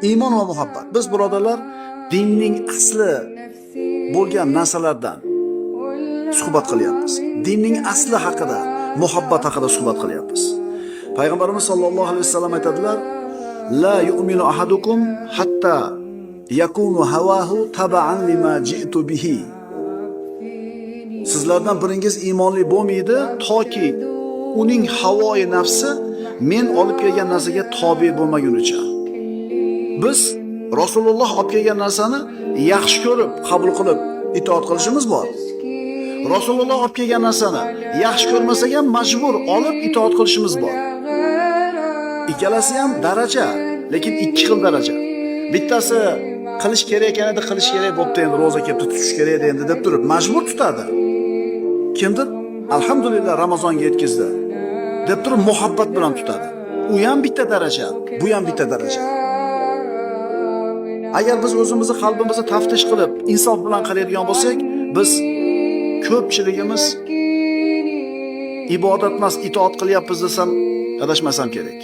Iymon va muhabbat. Biz birodarlar dinning asli bo'lgan narsalardan suhbat qilyapmiz. Dinning asli haqida, muhabbat haqida suhbat qilyapmiz. Payg'ambarimiz sollallohu alayhi vasallam aytadilar: "La yu'minu ahadukum hatta yakunu hawahu tab'an lima ji'tu bihi." Sizlardan biringiz iymonli bo'lmaydi toki uning havoi nafsi men olib kelgan narsaga tobe bo'lmagunicha. Biz Rasululloh olib kelgan narsani yaxshi ko'rib, qabul qilib itoat qilishimiz bor. Rasululloh olib kelgan narsani yaxshi ko'rmasak ham majbur olib itoat qilishimiz bor. Ikkalasi ham daraja, lekin ikki xil daraja. Bittasi qilish kerak ekanida qilish kerak bo'pti, endi roza kelib tutish kerak endi deb turib majbur tutadi. Kimdir alhamdulillah Ramazonga yetkazdi deb turib muhabbat bilan tutadi. U ham bitta daraja, bu ham bitta daraja. Agar biz o'zimizni qalbimizni taftish qilib, insof bilan qaraydigan bo'lsak, biz ko'pchiligimiz ibodat emas, itoat qilyapmiz desam adashmasam kerak.